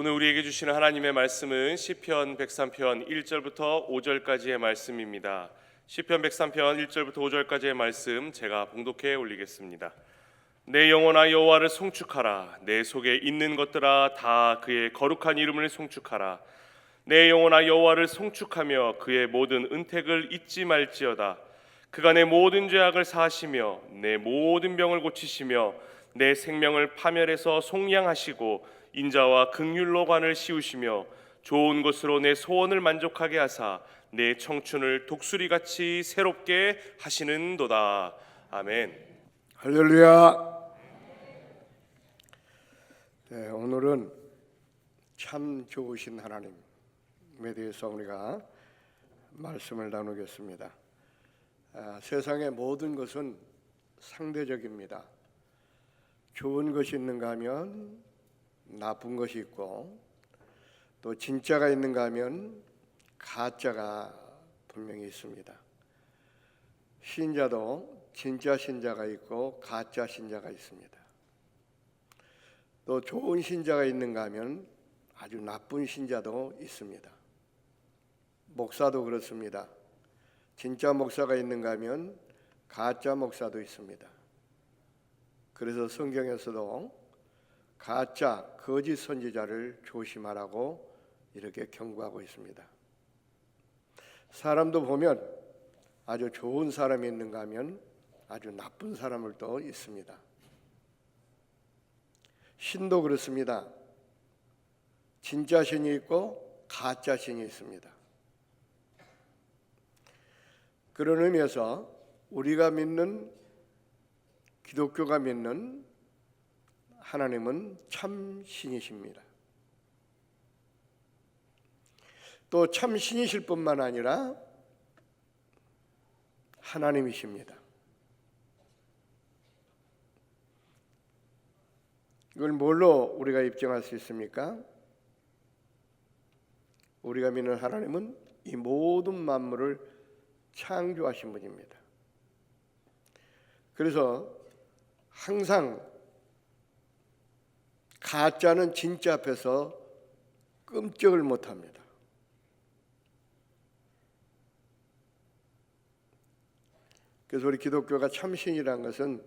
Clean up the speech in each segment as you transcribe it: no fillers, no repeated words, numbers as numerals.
오늘 우리에게 주시는 하나님의 말씀은 시편 103편 1절부터 5절까지의 말씀입니다. 시편 103편 1절부터 5절까지의 말씀 제가 봉독해 올리겠습니다. 내 영혼아 여호와를 송축하라. 내 속에 있는 것들아 다 그의 거룩한 이름을 송축하라. 내 영혼아 여호와를 송축하며 그의 모든 은택을 잊지 말지어다. 그가 내 모든 죄악을 사하시며 내 모든 병을 고치시며 내 생명을 파멸해서 속량하시고 인자와 긍휼로 관을 씌우시며 좋은 것으로 내 소원을 만족하게 하사 내 청춘을 독수리같이 새롭게 하시는도다. 아멘. 할렐루야. 네, 오늘은 참 좋으신 하나님에 대해서 우리가 말씀을 나누겠습니다. 세상의 모든 것은 상대적입니다. 좋은 것이 있는가 하면 나쁜 것이 있고, 또 진짜가 있는가 하면 가짜가 분명히 있습니다. 신자도 진짜 신자가 있고 가짜 신자가 있습니다. 또 좋은 신자가 있는가 하면 아주 나쁜 신자도 있습니다. 목사도 그렇습니다. 진짜 목사가 있는가 하면 가짜 목사도 있습니다. 그래서 성경에서도 가짜 거짓 선지자를 조심하라고 이렇게 경고하고 있습니다. 사람도 보면 아주 좋은 사람이 있는가 하면 아주 나쁜 사람을 또 있습니다. 신도 그렇습니다. 진짜 신이 있고 가짜 신이 있습니다. 그런 의미에서 우리가 믿는, 기독교가 믿는 하나님은 참 신이십니다. 또 참 신이실 뿐만 아니라 하나님이십니다. 이걸 뭘로 우리가 입증할 수 있습니까? 우리가 믿는 하나님은 이 모든 만물을 창조하신 분입니다. 그래서 항상 가짜는 진짜 앞에서 끔찍을 못합니다. 그래서 우리 기독교가 참신이라는 것은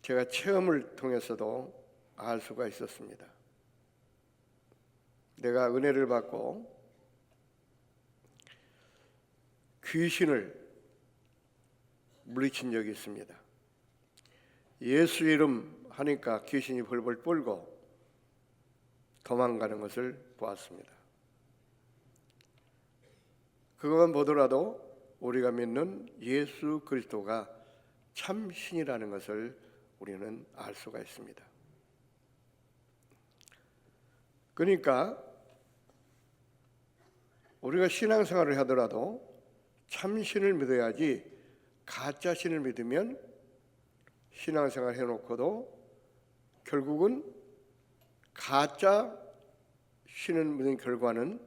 제가 체험을 통해서도 알 수가 있었습니다. 내가 은혜를 받고 귀신을 물리친 적이 있습니다. 예수 이름 하니까 귀신이 벌벌 떨고 도망가는 것을 보았습니다. 그것만 보더라도 우리가 믿는 예수 그리스도가 참 신이라는 것을 우리는 알 수가 있습니다. 그러니까 우리가 신앙생활을 하더라도 참 신을 믿어야지, 가짜 신을 믿으면 신앙생활 해놓고도 결국은 가짜 신을 믿는 결과는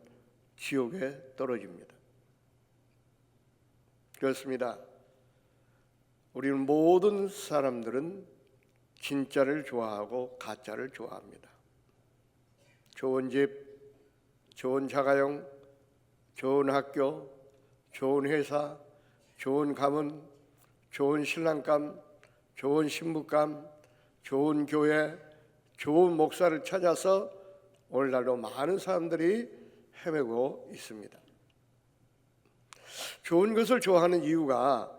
지옥에 떨어집니다. 그렇습니다. 우리는 모든 사람들은 진짜를 좋아하고 가짜를 좋아합니다. 좋은 집, 좋은 자가용, 좋은 학교, 좋은 회사, 좋은 가문, 좋은 신랑감, 좋은 신부감, 좋은 교회, 좋은 목사를 찾아서 오늘날도 많은 사람들이 헤매고 있습니다. 좋은 것을 좋아하는 이유가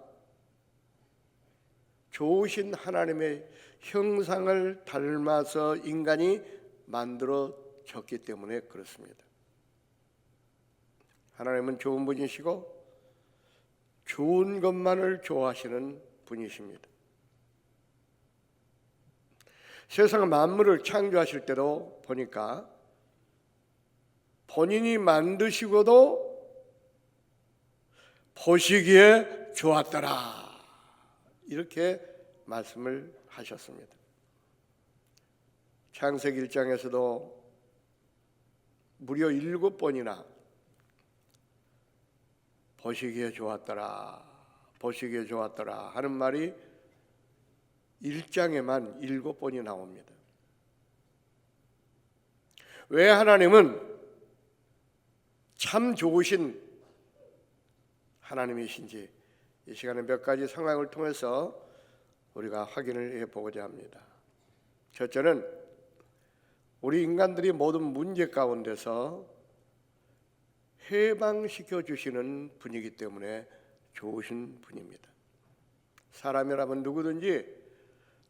좋으신 하나님의 형상을 닮아서 인간이 만들어졌기 때문에 그렇습니다. 하나님은 좋은 분이시고 좋은 것만을 좋아하시는 분이십니다. 세상 만물을 창조하실 때도 보니까 본인이 만드시고도 보시기에 좋았더라, 이렇게 말씀을 하셨습니다. 창세기 1장에서도 무려 7번이나 보시기에 좋았더라, 보시기에 좋았더라 하는 말이 1장에만 7번이 나옵니다. 왜 하나님은 참 좋으신 하나님이신지 이 시간에 몇 가지 상황을 통해서 우리가 확인을 해보고자 합니다. 첫째는 우리 인간들이 모든 문제 가운데서 해방시켜 주시는 분이기 때문에 좋으신 분입니다. 사람이라면 누구든지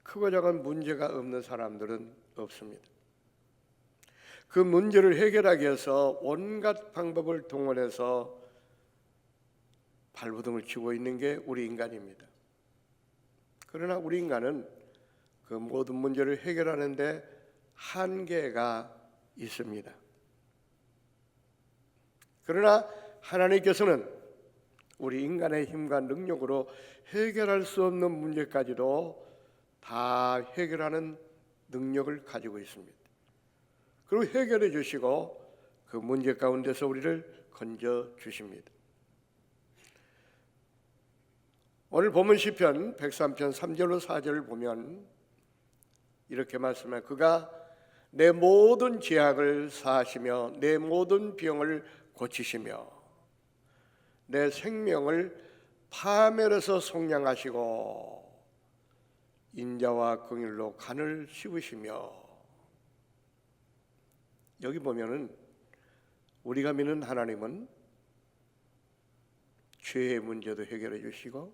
크고 작은 문제가 없는 사람들은 없습니다. 그 문제를 해결하기 위해서 온갖 방법을 동원해서 발버둥을 치고 있는 게 우리 인간입니다. 그러나 우리 인간은 그 모든 문제를 해결하는데 한계가 있습니다. 그러나 하나님께서는 우리 인간의 힘과 능력으로 해결할 수 없는 문제까지도 다 해결하는 능력을 가지고 있습니다. 그리고 해결해 주시고 그 문제 가운데서 우리를 건져 주십니다. 오늘 본문 시편 103편 3절로 4절을 보면 이렇게 말씀해요. 그가 내 모든 죄악을 사하시며 내 모든 병을 고치시며 내 생명을 파멸에서 속량하시고 인자와 긍휼로 간을 씌우시며. 여기 보면은 우리가 믿는 하나님은 죄의 문제도 해결해 주시고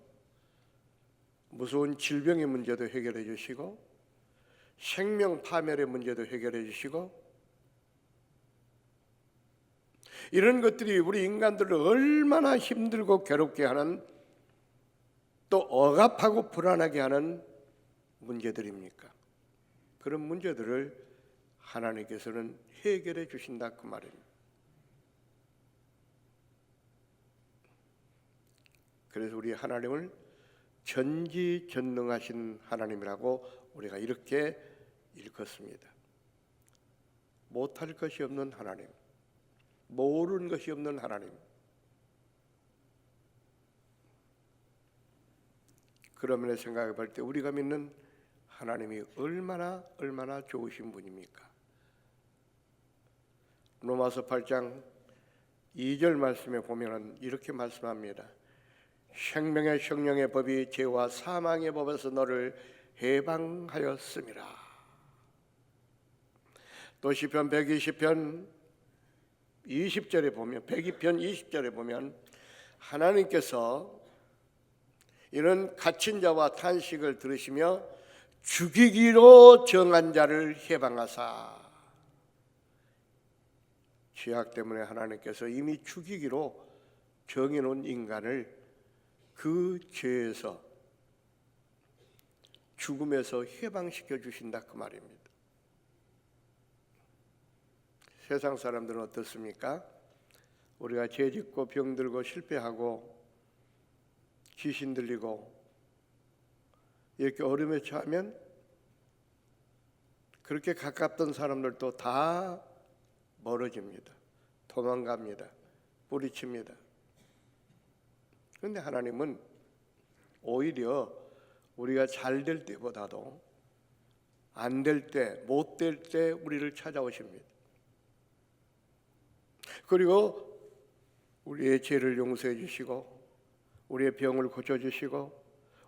무서운 질병의 문제도 해결해 주시고 생명 파멸의 문제도 해결해 주시고 이런 것들이 우리 인간들을 얼마나 힘들고 괴롭게 하는 또 억압하고 불안하게 하는 문제들입니까? 그런 문제들을 하나님께서는 해결해 주신다 그 말입니다. 그래서 우리 하나님을 전지전능하신 하나님이라고 우리가 이렇게 일컫습니다. 못할 것이 없는 하나님, 모르는 것이 없는 하나님. 그러면 생각해 볼 때 우리가 믿는 하나님이 얼마나 좋으신 분입니까? 로마서 8장 2절 말씀에 보면 이렇게 말씀합니다. 생명의 성령의 법이 죄와 사망의 법에서 너를 해방하였음이라. 또 시편 120편 20절에 보면 102편 20절에 보면 하나님께서 이런 갇힌 자와 탄식을 들으시며 죽이기로 정한 자를 해방하사. 죄악 때문에 하나님께서 이미 죽이기로 정해놓은 인간을 그 죄에서 죽음에서 해방시켜 주신다 그 말입니다. 세상 사람들은 어떻습니까? 우리가 죄짓고 병들고 실패하고 귀신 들리고 이렇게 어려움에 처하면 그렇게 가깝던 사람들도 다 멀어집니다. 도망갑니다. 뿌리칩니다. 그런데 하나님은 오히려 우리가 잘 될 때보다도 안 될 때, 못 될 때 우리를 찾아오십니다. 그리고 우리의 죄를 용서해 주시고 우리의 병을 고쳐주시고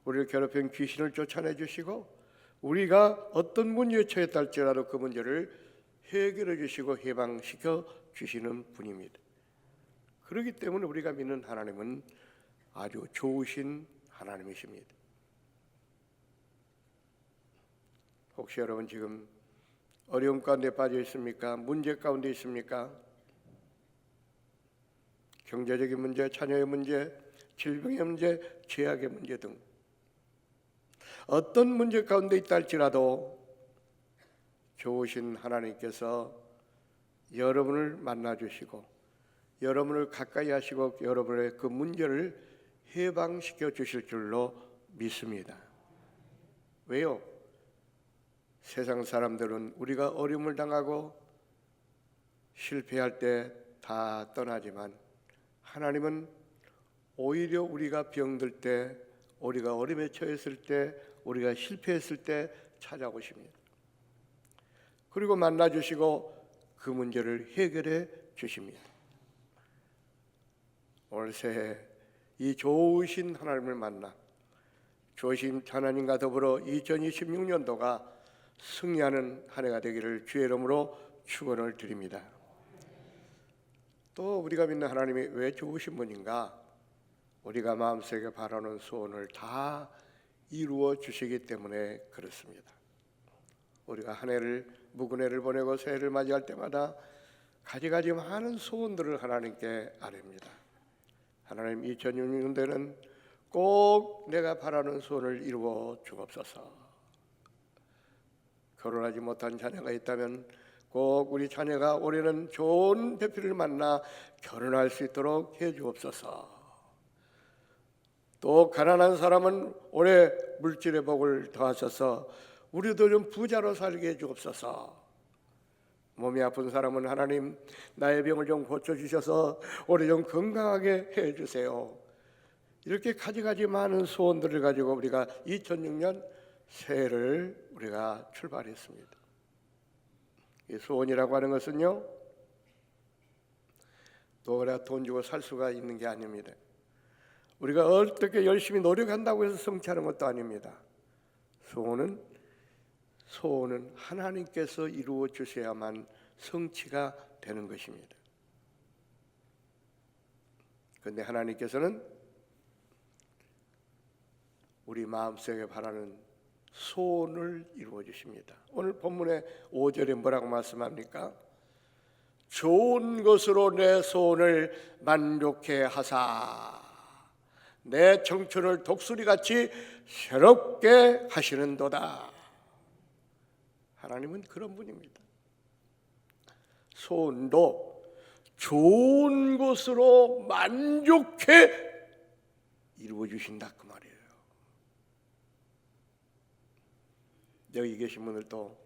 우리를 괴롭힌 귀신을 쫓아내 주시고 우리가 어떤 문제에 처했다 할지라도 그 문제를 해결해 주시고 해방시켜 주시는 분입니다. 그렇기 때문에 우리가 믿는 하나님은 아주 좋으신 하나님이십니다. 혹시 여러분 지금 어려움 가운데 빠져 있습니까? 문제 가운데 있습니까? 경제적인 문제, 자녀의 문제, 질병의 문제, 죄악의 문제 등 어떤 문제 가운데 있다 할지라도 좋으신 하나님께서 여러분을 만나주시고 여러분을 가까이 하시고 여러분의 그 문제를 해방시켜 주실 줄로 믿습니다. 왜요? 세상 사람들은 우리가 어려움을 당하고 실패할 때 다 떠나지만 하나님은 오히려 우리가 병들 때, 우리가 어려움에 처했을 때, 우리가 실패했을 때 찾아오십니다. 그리고 만나주시고 그 문제를 해결해 주십니다. 오늘 새해 이 좋으신 하나님을 만나 좋으신 하나님과 더불어 2026년도가 승리하는 한 해가 되기를 주의 이름으로 축원을 드립니다. 또 우리가 믿는 하나님이 왜 좋으신 분인가? 우리가 마음속에 바라는 소원을 다 이루어 주시기 때문에 그렇습니다. 우리가 한 해를 묵은 해를 보내고 새해를 맞이할 때마다 가지가지 많은 소원들을 하나님께 아뢰입니다. 하나님, 2006년도에는 꼭 내가 바라는 소원을 이루어 주옵소서. 결혼하지 못한 자녀가 있다면 꼭 우리 자녀가 올해는 좋은 배필을 만나 결혼할 수 있도록 해 주옵소서. 또 가난한 사람은 올해 물질의 복을 더하셔서 우리도 좀 부자로 살게 해 주옵소서. 몸이 아픈 사람은 하나님 나의 병을 좀 고쳐주셔서 올해 좀 건강하게 해주세요. 이렇게 가지가지 많은 소원들을 가지고 우리가 2006년 새해를 우리가 출발했습니다. 이 소원이라고 하는 것은요, 또 우리가 돈 주고 살 수가 있는 게 아닙니다. 우리가 어떻게 열심히 노력한다고 해서 성취하는 것도 아닙니다. 소원은 하나님께서 이루어 주셔야만 성취가 되는 것입니다. 그런데 하나님께서는 우리 마음속에 바라는 소원을 이루어 주십니다. 오늘 본문의 5절에 뭐라고 말씀합니까? 좋은 것으로 내 소원을 만족해 하사 내 청춘을 독수리같이 새롭게 하시는도다. 하나님은 그런 분입니다. 소원도 좋은 것으로 만족해 이루어 주신다 그 말이에요. 여기 계신 분들도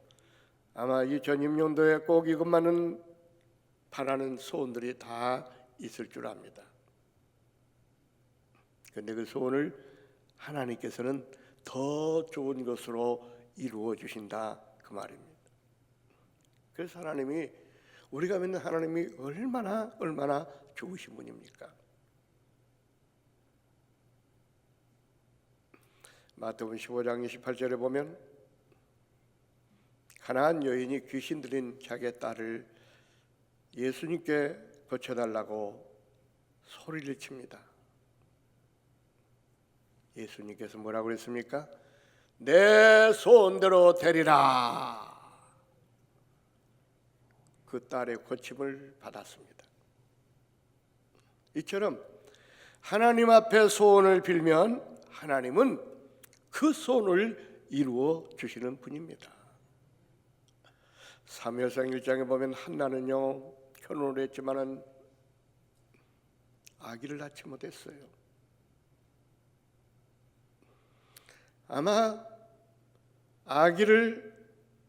아마 2006년도에 꼭 이것만은 바라는 소원들이 다 있을 줄 압니다. 그런데 그 소원을 하나님께서는 더 좋은 것으로 이루어 주신다 그 말입니다. 그래서 하나님이, 우리가 믿는 하나님이 얼마나 좋으신 분입니까? 마태복음 15장 28절에 보면 가나안 여인이 귀신 들린 자기의 딸을 예수님께 고쳐달라고 소리를 칩니다. 예수님께서 뭐라고 그랬습니까? 내 소원대로 되리라. 그 딸의 고침을 받았습니다. 이처럼 하나님 앞에 소원을 빌면 하나님은 그 소원을 이루어 주시는 분입니다. 사무엘상 1장에 보면 한나는요, 결혼을 했지만은 아기를 낳지 못했어요. 아마 아기를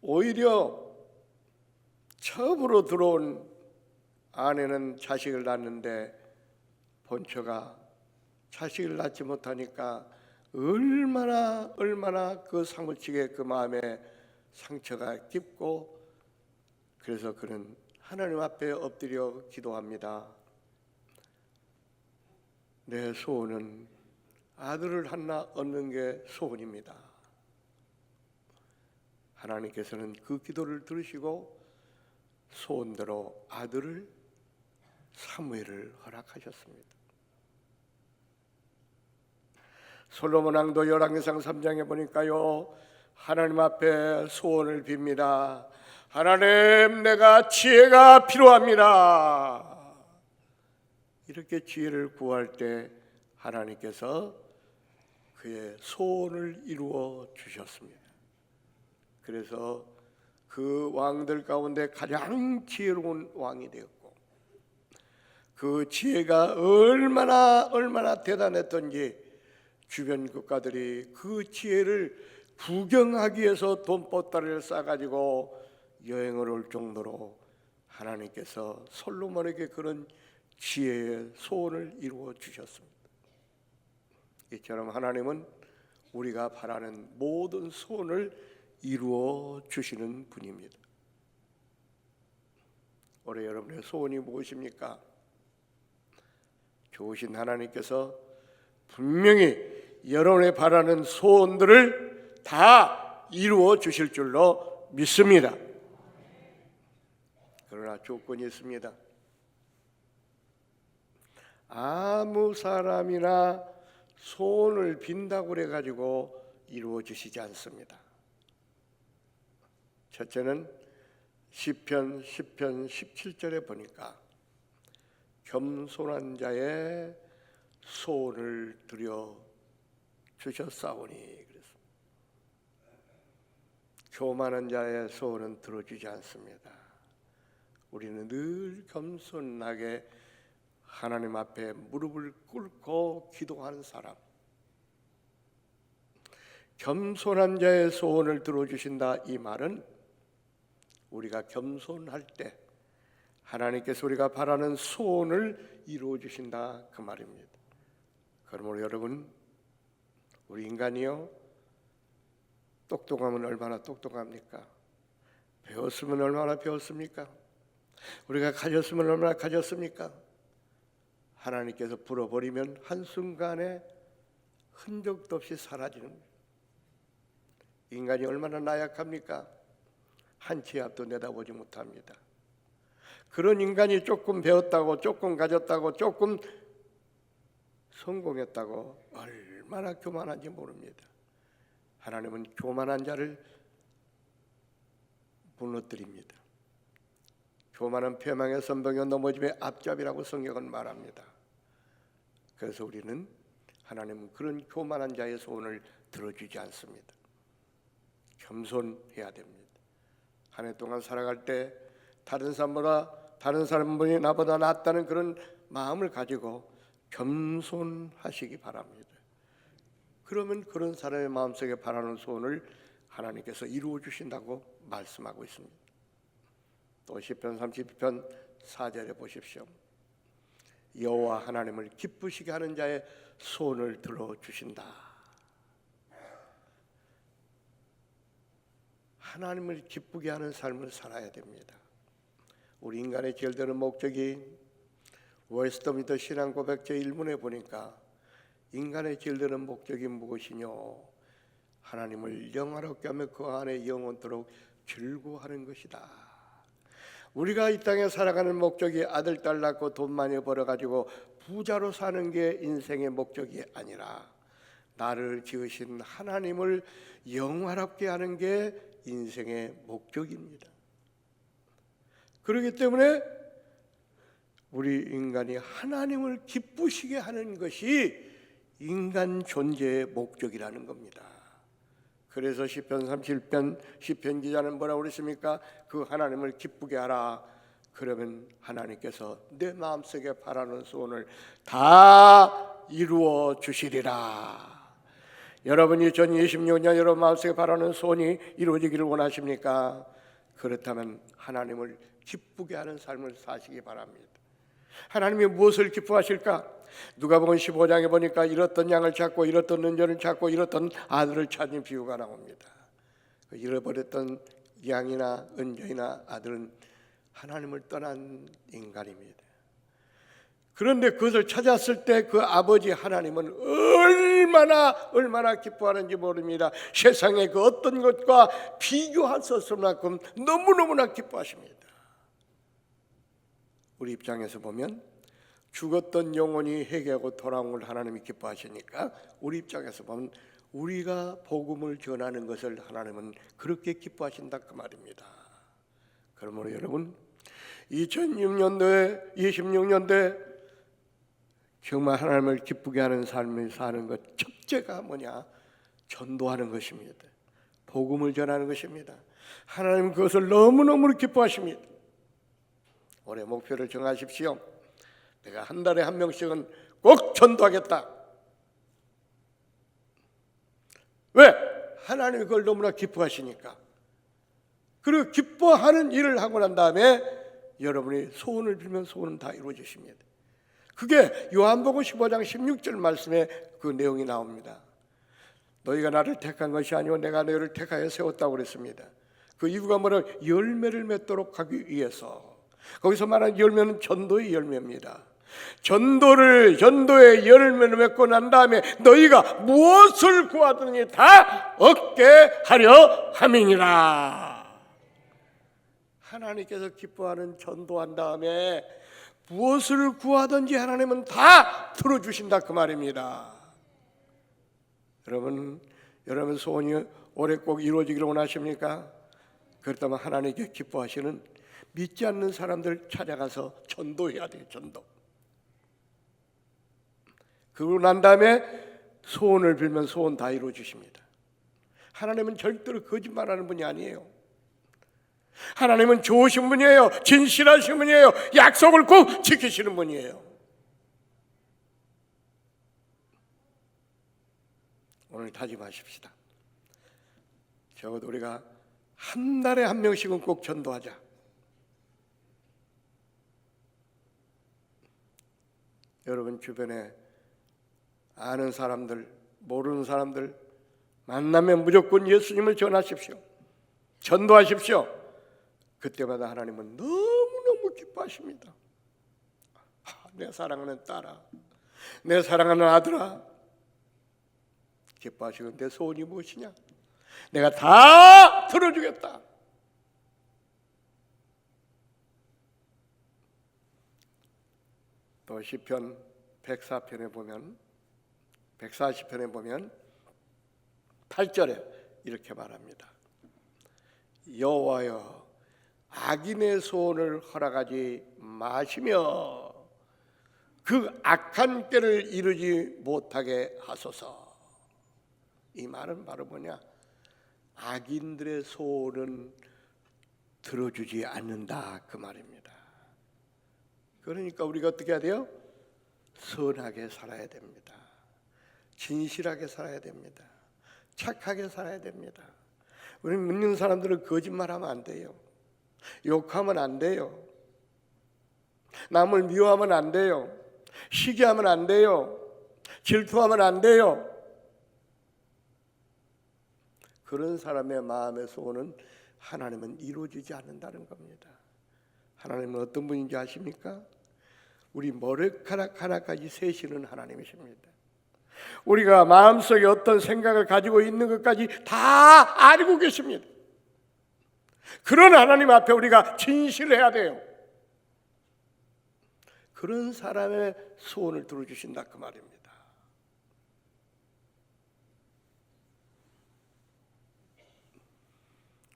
오히려 처음으로 들어온 아내는 자식을 낳는데 본처가 자식을 낳지 못하니까 얼마나 그 사무치게 그 마음에 상처가 깊고, 그래서 그는 하나님 앞에 엎드려 기도합니다. 내 소원은 아들을 하나 얻는 게 소원입니다. 하나님께서는 그 기도를 들으시고 소원대로 아들을, 사무엘을 허락하셨습니다. 솔로몬 왕도 열왕기상 3장에 보니까요, 하나님 앞에 소원을 빕니다. 하나님, 내가 지혜가 필요합니다. 이렇게 지혜를 구할 때 하나님께서 그의 소원을 이루어 주셨습니다. 그래서 그 왕들 가운데 가장 지혜로운 왕이 되었고, 그 지혜가 얼마나 대단했던지 주변 국가들이 그 지혜를 구경하기 위해서 돈보따리를 싸가지고 여행을 올 정도로 하나님께서 솔로몬에게 그런 지혜의 소원을 이루어 주셨습니다. 이처럼 하나님은 우리가 바라는 모든 소원을 이루어 주시는 분입니다. 올해 여러분의 소원이 무엇입니까? 좋으신 하나님께서 분명히 여러분의 바라는 소원들을 다 이루어 주실 줄로 믿습니다. 그러나 조건이 있습니다. 아무 사람이나 소원을 빈다고 그래가지고 이루어지시지 않습니다. 첫째는 시편 17절에 보니까 겸손한 자의 소원을 드려 주셨사오니 그랬습니다. 교만한 자의 소원은 들어주지 않습니다. 우리는 늘 겸손하게 하나님 앞에 무릎을 꿇고 기도하는 사람, 겸손한 자의 소원을 들어주신다 이 말은 우리가 겸손할 때 하나님께서 우리가 바라는 소원을 이루어 주신다 그 말입니다. 그러므로 여러분, 우리 인간이요 똑똑하면 얼마나 똑똑합니까? 배웠으면 얼마나 배웠습니까? 우리가 가졌으면 얼마나 가졌습니까? 하나님께서 불어버리면 한순간에 흔적도 없이 사라지는 거예요. 인간이 얼마나 나약합니까? 한 치 앞도 내다보지 못합니다. 그런 인간이 조금 배웠다고, 조금 가졌다고, 조금 성공했다고 얼마나 교만한지 모릅니다. 하나님은 교만한 자를 무너뜨립니다. 교만은 패망의 선봉에 넘어짐의 앞잡이라고 성경은 말합니다. 그래서 우리는 하나님은 그런 교만한 자의 소원을 들어주지 않습니다. 겸손해야 됩니다. 한 해 동안 살아갈 때 다른 사람분이 나보다 낫다는 그런 마음을 가지고 겸손하시기 바랍니다. 그러면 그런 사람의 마음속에 바라는 소원을 하나님께서 이루어 주신다고 말씀하고 있습니다. 또 시편 32편 4절에 보십시오. 여호와 하나님을 기쁘시게 하는 자의 소원을 들어주신다. 하나님을 기쁘게 하는 삶을 살아야 됩니다. 우리 인간의 제일 되는 목적이 웨스트민스터 신앙 고백 제1문에 보니까 인간의 제일 되는 목적이 무엇이뇨? 하나님을 영화롭게 하며 그 안에 영원토록 즐거워하는 것이다. 우리가 이 땅에 살아가는 목적이 아들 딸 낳고 돈 많이 벌어가지고 부자로 사는 게 인생의 목적이 아니라 나를 지으신 하나님을 영화롭게 하는 게 인생의 목적입니다. 그렇기 때문에 우리 인간이 하나님을 기쁘시게 하는 것이 인간 존재의 목적이라는 겁니다. 그래서 시편 37편 시편 기자는 뭐라고 그랬습니까? 그 하나님을 기쁘게 하라. 그러면 하나님께서 내 마음속에 바라는 소원을 다 이루어 주시리라. 여러분이 2026년 여러분 마음속에 바라는 소원이 이루어지기를 원하십니까? 그렇다면 하나님을 기쁘게 하는 삶을 사시기 바랍니다. 하나님이 무엇을 기뻐하실까? 누가복음 15장에 보니까 잃었던 양을 찾고 잃었던 은전을 찾고 잃었던 아들을 찾는 비유가 나옵니다. 잃어버렸던 양이나 은전이나 아들은 하나님을 떠난 인간입니다. 그런데 그것을 찾았을 때 그 아버지 하나님은 얼마나 기뻐하는지 모릅니다. 세상의 그 어떤 것과 비교할 수 없을 만큼 너무너무나 기뻐하십니다. 우리 입장에서 보면 죽었던 영혼이 회개하고 돌아온 걸 하나님이 기뻐하시니까 우리 입장에서 보면 우리가 복음을 전하는 것을 하나님은 그렇게 기뻐하신다 그 말입니다. 그러므로 여러분 2006년도에 26년도에 정말 하나님을 기쁘게 하는 삶을 사는 것 첫째가 뭐냐? 전도하는 것입니다. 복음을 전하는 것입니다. 하나님 그것을 너무너무 기뻐하십니다. 올해 목표를 정하십시오. 내가 한 달에 한 명씩은 꼭 전도하겠다. 왜? 하나님이 그걸 너무나 기뻐하시니까. 그리고 기뻐하는 일을 하고 난 다음에 여러분이 소원을 빌면 소원은 다 이루어지십니다. 그게 요한복음 15장 16절 말씀에 그 내용이 나옵니다. 너희가 나를 택한 것이 아니고 내가 너희를 택하여 세웠다고 그랬습니다. 그 이유가 뭐냐면 열매를 맺도록 하기 위해서 거기서 말하는 열매는 전도의 열매입니다. 전도의 열매를 맺고 난 다음에 너희가 무엇을 구하든지 다 얻게 하려 함이니라. 하나님께서 기뻐하는 전도한 다음에 무엇을 구하든지 하나님은 다 들어주신다 그 말입니다. 여러분 소원이 올해 꼭 이루어지기를 원하십니까? 그렇다면 하나님께 기뻐하시는 믿지 않는 사람들 찾아가서 전도해야 돼요. 전도. 그러고 난 다음에 소원을 빌면 소원 다 이루어 주십니다. 하나님은 절대로 거짓말하는 분이 아니에요. 하나님은 좋으신 분이에요. 진실하신 분이에요. 약속을 꼭 지키시는 분이에요. 오늘 다짐하십시다. 적어도 우리가 한 달에 한 명씩은 꼭 전도하자. 여러분 주변에 아는 사람들, 모르는 사람들 만나면 무조건 예수님을 전하십시오. 전도하십시오. 그때마다 하나님은 너무너무 기뻐하십니다. 내 사랑하는 딸아, 내 사랑하는 아들아, 기뻐하시고 내 소원이 무엇이냐? 내가 다 들어주겠다. 또 시편 140편에 보면 8절에 이렇게 말합니다. 여호와여 악인의 소원을 허락하지 마시며 그 악한 꾀를 이루지 못하게 하소서. 이 말은 바로 뭐냐? 악인들의 소원은 들어주지 않는다 그 말입니다. 그러니까 우리가 어떻게 해야 돼요? 선하게 살아야 됩니다. 진실하게 살아야 됩니다. 착하게 살아야 됩니다. 우리 믿는 사람들은 거짓말하면 안 돼요. 욕하면 안 돼요. 남을 미워하면 안 돼요. 시기하면 안 돼요. 질투하면 안 돼요. 그런 사람의 마음의 소원은 하나님은 이루어지지 않는다는 겁니다. 하나님은 어떤 분인지 아십니까? 우리 머리카락 하나까지 세시는 하나님이십니다. 우리가 마음속에 어떤 생각을 가지고 있는 것까지 다 알고 계십니다. 그런 하나님 앞에 우리가 진실해야 돼요. 그런 사람의 소원을 들어주신다 그 말입니다.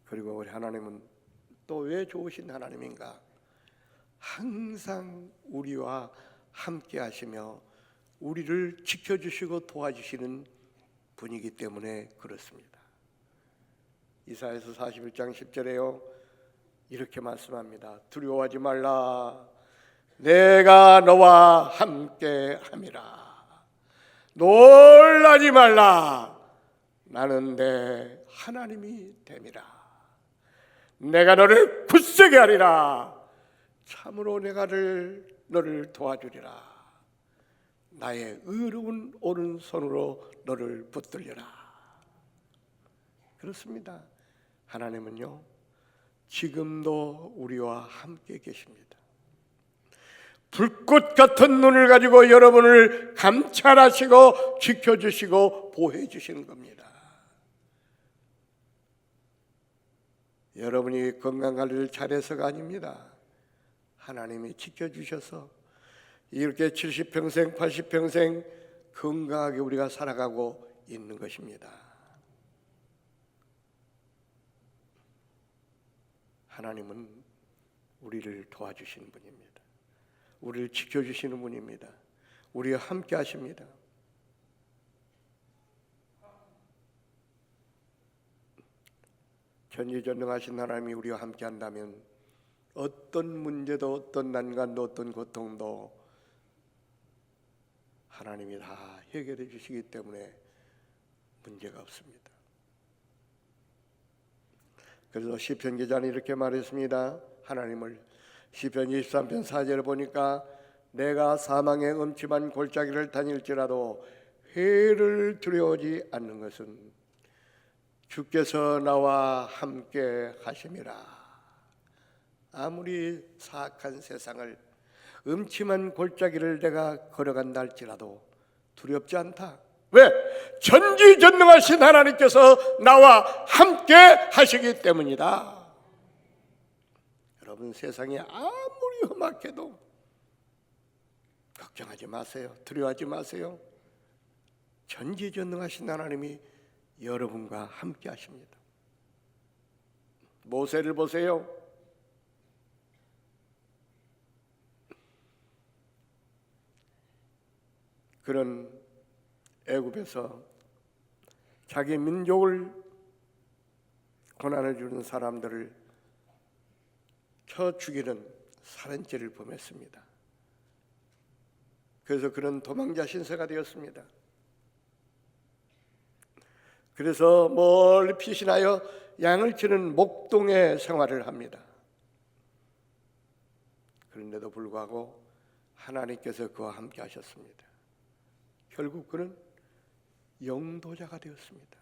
그리고 우리 하나님은 또 왜 좋으신 하나님인가? 항상 우리와 함께 하시며 우리를 지켜주시고 도와주시는 분이기 때문에 그렇습니다. 이사야서 41장 10절에요 이렇게 말씀합니다. 두려워하지 말라. 내가 너와 함께 함이라. 놀라지 말라. 나는 내 하나님이 됨이라. 내가 너를 굳세게 하리라. 참으로 내가 너를 도와주리라. 나의 의로운 오른손으로 너를 붙들려라. 그렇습니다. 하나님은요 지금도 우리와 함께 계십니다. 불꽃 같은 눈을 가지고 여러분을 감찰하시고 지켜주시고 보호해주시는 겁니다. 여러분이 건강관리를 잘해서가 아닙니다. 하나님이 지켜주셔서 이렇게 70평생 80평생 건강하게 우리가 살아가고 있는 것입니다. 하나님은 우리를 도와주시는 분입니다. 우리를 지켜주시는 분입니다. 우리와 함께 하십니다. 전지전능하신 하나님이 우리와 함께 한다면 어떤 문제도 어떤 난관도 어떤 고통도 하나님이 다 해결해 주시기 때문에 문제가 없습니다. 그래서 시편 기자는 이렇게 말했습니다. 하나님을 시편 23편 4절을 보니까 내가 사망의 음침한 골짜기를 다닐지라도 해를 두려워하지 않는 것은 주께서 나와 함께 하심이라. 아무리 사악한 세상을 음침한 골짜기를 내가 걸어간다 할지라도 두렵지 않다. 왜? 전지전능하신 하나님께서 나와 함께 하시기 때문이다. 여러분, 세상이 아무리 험악해도 걱정하지 마세요. 두려워하지 마세요. 전지전능하신 하나님이 여러분과 함께 하십니다. 모세를 보세요. 그런 애굽에서 자기 민족을 고난을 주는 사람들을 쳐 죽이는 살인죄를 범했습니다. 그래서 그는 도망자 신세가 되었습니다. 그래서 멀리 피신하여 양을 치는 목동의 생활을 합니다. 그런데도 불구하고 하나님께서 그와 함께 하셨습니다. 결국 그는 영도자가 되었습니다.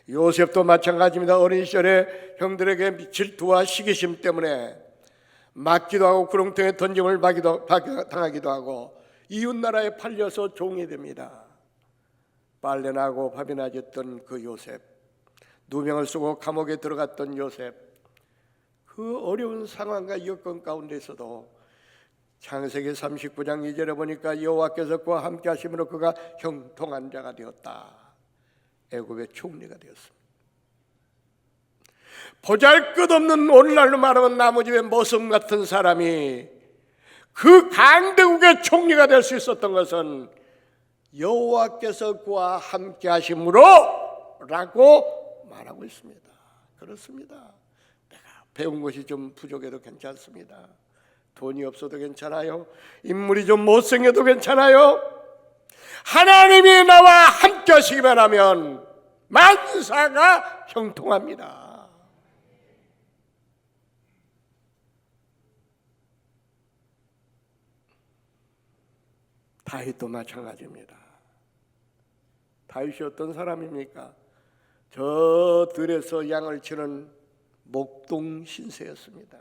요셉도 마찬가지입니다. 어린 시절에 형들에게 질투와 시기심 때문에 맞기도 하고 구렁텅이에 던짐을 당하기도 하고 이웃나라에 팔려서 종이 됩니다. 빨래나고 밥이나 줬던 그 요셉, 누명을 쓰고 감옥에 들어갔던 요셉, 그 어려운 상황과 여건 가운데서도 창세기 39장 2절에 보니까 여호와께서 그와 함께 하심으로 그가 형통한 자가 되었다. 애굽의 총리가 되었습니다. 보잘것없는 오늘날로 말하면 나무집의 모성 같은 사람이 그 강대국의 총리가 될 수 있었던 것은 여호와께서 그와 함께 하심으로 라고 말하고 있습니다. 그렇습니다. 내가 배운 것이 좀 부족해도 괜찮습니다. 돈이 없어도 괜찮아요. 인물이 좀 못생겨도 괜찮아요. 하나님이 나와 함께 하시기만 하면 만사가 형통합니다. 다윗도 마찬가지입니다. 다윗이 어떤 사람입니까? 저 들에서 양을 치는 목동 신세였습니다.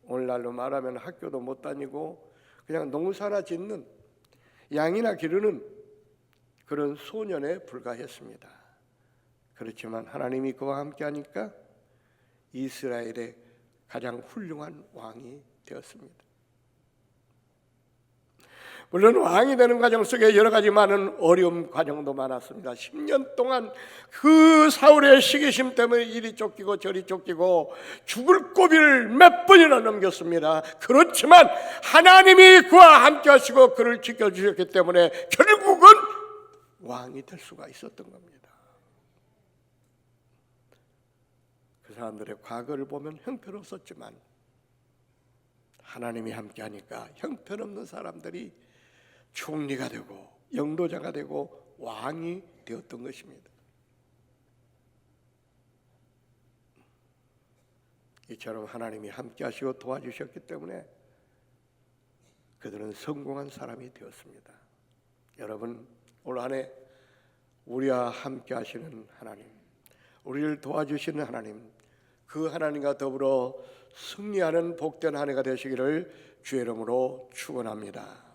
오늘날로 말하면 학교도 못 다니고 그냥 농사나 짓는, 양이나 기르는 그런 소년에 불과했습니다. 그렇지만 하나님이 그와 함께 하니까 이스라엘의 가장 훌륭한 왕이 되었습니다. 물론 왕이 되는 과정 속에 여러 가지 많은 어려움 과정도 많았습니다. 10년 동안 그 사울의 시기심 때문에 이리 쫓기고 저리 쫓기고 죽을 고비를 몇 번이나 넘겼습니다. 그렇지만 하나님이 그와 함께 하시고 그를 지켜주셨기 때문에 결국은 왕이 될 수가 있었던 겁니다. 그 사람들의 과거를 보면 형편없었지만 하나님이 함께 하니까 형편없는 사람들이 총리가 되고 영도자가 되고 왕이 되었던 것입니다. 이처럼 하나님이 함께 하시고 도와주셨기 때문에 그들은 성공한 사람이 되었습니다. 여러분, 올 한 해 우리와 함께 하시는 하나님, 우리를 도와주시는 하나님, 그 하나님과 더불어 승리하는 복된 한 해가 되시기를 주의 이름으로 축원합니다.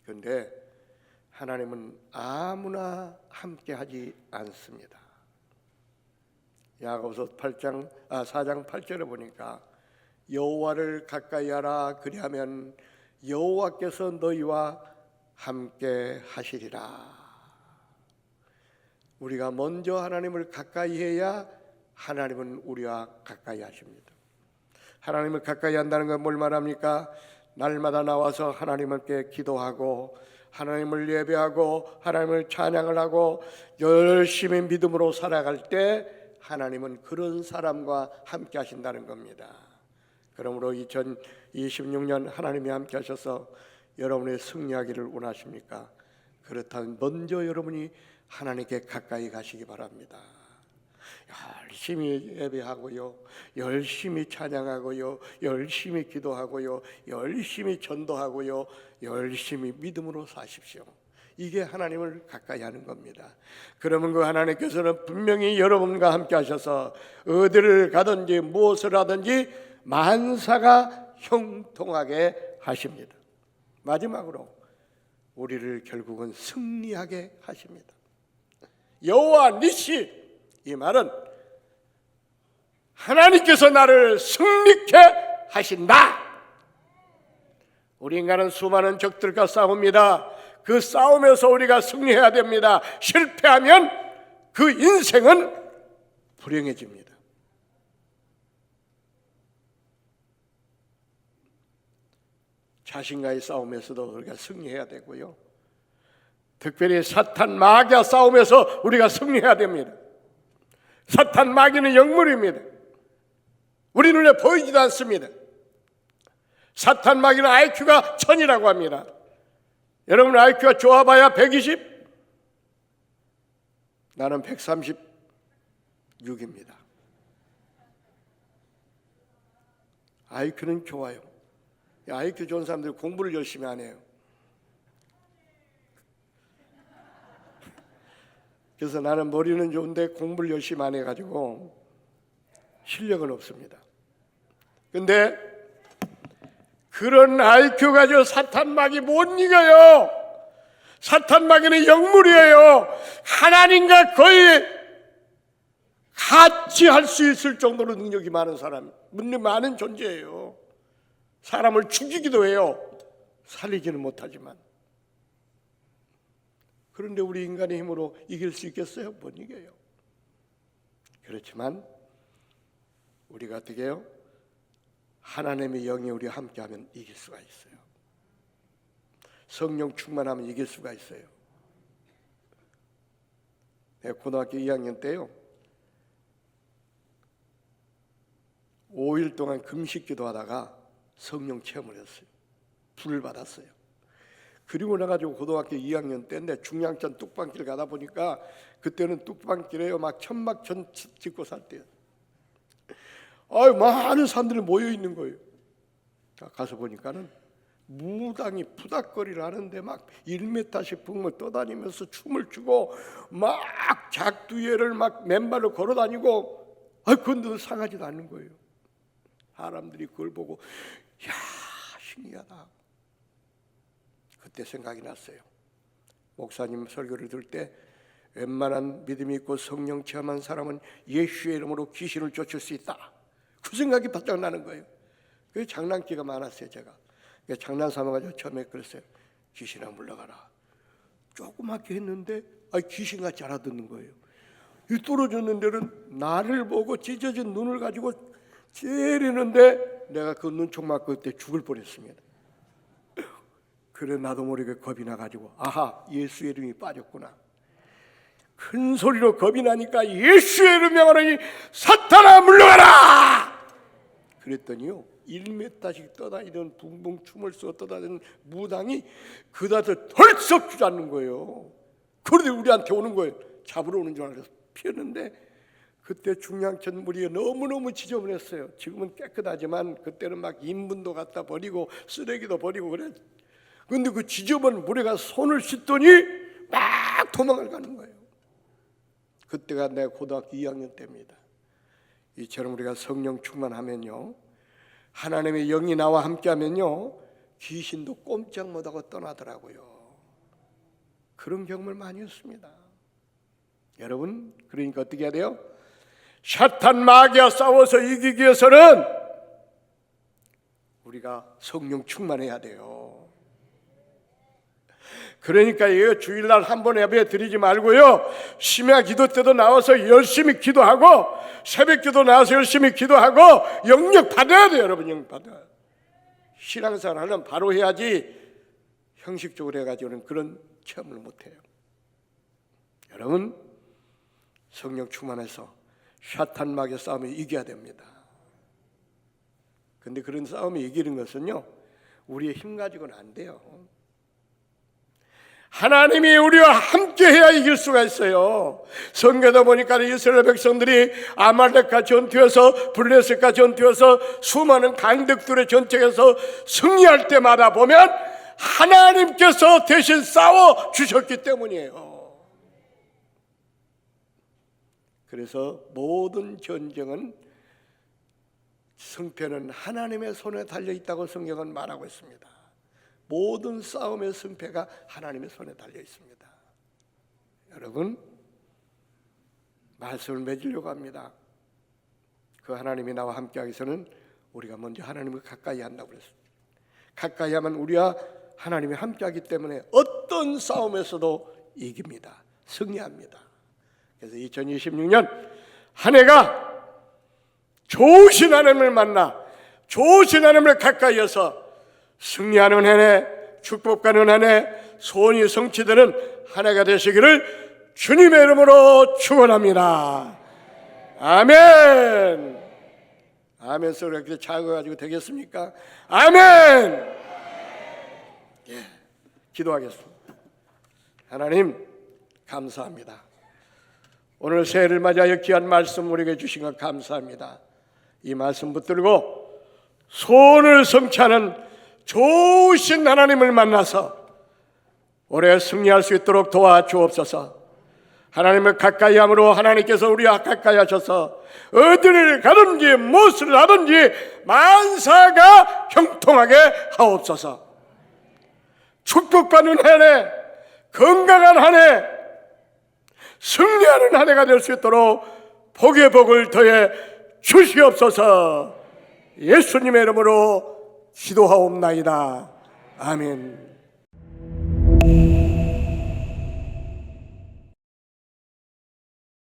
그런데 하나님은 아무나 함께하지 않습니다. 야고보서 4장 8절에 보니까 여호와를 가까이 하라, 그리하면 여호와께서 너희와 함께 하시리라. 우리가 먼저 하나님을 가까이 해야 하나님은 우리와 가까이 하십니다. 하나님을 가까이 한다는 건 뭘 말합니까? 날마다 나와서 하나님께 기도하고 하나님을 예배하고 하나님을 찬양을 하고 열심히 믿음으로 살아갈 때 하나님은 그런 사람과 함께 하신다는 겁니다. 그러므로 2026년 하나님이 함께 하셔서 여러분의 승리하기를 원하십니까? 그렇다면 먼저 여러분이 하나님께 가까이 가시기 바랍니다. 열심히 예배하고요, 열심히 찬양하고요, 열심히 기도하고요, 열심히 전도하고요, 열심히 믿음으로 사십시오. 이게 하나님을 가까이 하는 겁니다. 그러면 그 하나님께서는 분명히 여러분과 함께 하셔서 어디를 가든지 무엇을 하든지 만사가 형통하게 하십니다. 마지막으로 우리를 결국은 승리하게 하십니다. 여호와 니시, 이 말은 하나님께서 나를 승리케 하신다. 우리 인간은 수많은 적들과 싸웁니다. 그 싸움에서 우리가 승리해야 됩니다. 실패하면 그 인생은 불행해집니다. 자신과의 싸움에서도 우리가 승리해야 되고요. 특별히 사탄 마귀와 싸움에서 우리가 승리해야 됩니다. 사탄 마귀는 영물입니다. 우리 눈에 보이지도 않습니다. 사탄 마귀는 IQ가 1000이라고 합니다. 여러분 IQ가 좋아봐야 120? 나는 136입니다. IQ는 좋아요. IQ 좋은 사람들이 공부를 열심히 안 해요. 그래서 나는 머리는 좋은데 공부를 열심히 안 해가지고 실력은 없습니다. 근데 그런 IQ 가지고 사탄 마귀 못 이겨요. 사탄 마귀는 영물이에요. 하나님과 거의 같이 할 수 있을 정도로 능력이 많은 사람, 능력이 많은 존재예요. 사람을 죽이기도 해요. 살리지는 못하지만. 그런데 우리 인간의 힘으로 이길 수 있겠어요? 못 이겨요. 그렇지만 우리가 어떻게 해요? 하나님의 영이 우리와 함께하면 이길 수가 있어요. 성령 충만하면 이길 수가 있어요. 내가 고등학교 2학년 때요, 5일 동안 금식 기도하다가 성령 체험을 했어요. 불을 받았어요. 그리고 나가지고 고등학교 2학년 때인데 중량천 뚝방길 가다 보니까 그때는 뚝방길에요 막 천막천 짓고 살 때요. 많은 사람들이 모여 있는 거예요. 가서 보니까는 무당이 푸닥거리를 하는데 막 1m씩 붕을 떠다니면서 춤을 추고 막 작두예를 막 맨발로 걸어다니고 그런데도 상하지도 않는 거예요. 사람들이 그걸 보고 야, 신기하다. 그때 생각이 났어요. 목사님 설교를 들을 때 웬만한 믿음이 있고 성령 체험한 사람은 예수의 이름으로 귀신을 쫓을 수 있다. 그 생각이 바짝 나는 거예요. 그 장난기가 많았어요. 제가 장난 삼아가지고 처음에 그랬어요. 귀신아 물러가라. 조그맣게 했는데 귀신같이 알아듣는 거예요. 이 떨어졌는 데는 나를 보고 찢어진 눈을 가지고 째리는데 내가 그 눈총 맞고 그때 죽을 뻔했습니다. 그래 나도 모르게 겁이 나가지고 아하, 예수의 이름이 빠졌구나. 큰 소리로 겁이 나니까 예수의 이름 명하노니 사탄아 물러가라. 그랬더니요 1m씩 떠다니던 붕붕 춤을 쏘 떠다니는 무당이 그다지 덜썩 주저앉는 거예요. 그런데 우리한테 오는 거예요. 잡으러 오는 줄 알아서 피했는데 그때 중량천 물이 너무너무 지저분했어요. 지금은 깨끗하지만 그때는 막 인분도 갖다 버리고 쓰레기도 버리고 그래. 근데 그 지저분 물에 가서 손을 씻더니 막 도망을 가는 거예요. 그때가 내 고등학교 2학년 때입니다. 이처럼 우리가 성령 충만하면요, 하나님의 영이 나와 함께하면요, 귀신도 꼼짝 못하고 떠나더라고요. 그런 경험을 많이 했습니다. 여러분, 그러니까 어떻게 해야 돼요? 사탄 마귀와 싸워서 이기기 위해서는 우리가 성령 충만해야 돼요. 그러니까 이거 주일날 한 번 예배 드리지 말고요, 심야 기도 때도 나와서 열심히 기도하고 새벽 기도 나와서 열심히 기도하고 영역 받아야 돼요. 여러분, 영역 받아야. 신앙생활 하려면 바로 해야지 형식적으로 해가지고는 그런 체험을 못해요. 여러분, 성령 충만해서 사탄 마귀의 싸움을 이겨야 됩니다. 근데 그런 싸움을 이기는 것은요, 우리의 힘 가지고는 안 돼요. 하나님이 우리와 함께 해야 이길 수가 있어요. 성경에 보니까 이스라엘 백성들이 아말렉과 전투에서, 블레셋과 전투에서, 수많은 강敵들의 전쟁에서 승리할 때마다 보면 하나님께서 대신 싸워 주셨기 때문이에요. 그래서 모든 전쟁은, 승패는 하나님의 손에 달려 있다고 성경은 말하고 있습니다. 모든 싸움의 승패가 하나님의 손에 달려 있습니다. 여러분, 말씀을 맺으려고 합니다. 그 하나님이 나와 함께하기 위해서는 우리가 먼저 하나님을 가까이 한다고 그랬습니다. 가까이 하면 우리와 하나님이 함께하기 때문에 어떤 싸움에서도 이깁니다. 승리합니다. 그래서 2026년 한 해가 좋으신 하나님을 만나 좋으신 하나님을 가까이해서 승리하는 한 해, 축복하는 한 해, 소원이 성취되는 한 해가 되시기를 주님의 이름으로 축원합니다. 아멘. 아멘 소리가 그렇게 작아가지고 되겠습니까? 아멘. 예, 기도하겠습니다. 하나님 감사합니다. 오늘 새해를 맞이하여 귀한 말씀 우리에게 주신 것 감사합니다. 이 말씀 붙들고 소원을 성취하는 좋으신 하나님을 만나서 올해 승리할 수 있도록 도와주옵소서. 하나님을 가까이 함으로 하나님께서 우리와 가까이 하셔서 어디를 가든지 무엇을 하든지 만사가 형통하게 하옵소서. 축복받는 한 해, 건강한 한 해, 승리하는 한 해가 될 수 있도록 복의 복을 더해 주시옵소서. 예수님의 이름으로 기도하옵나이다. 아멘.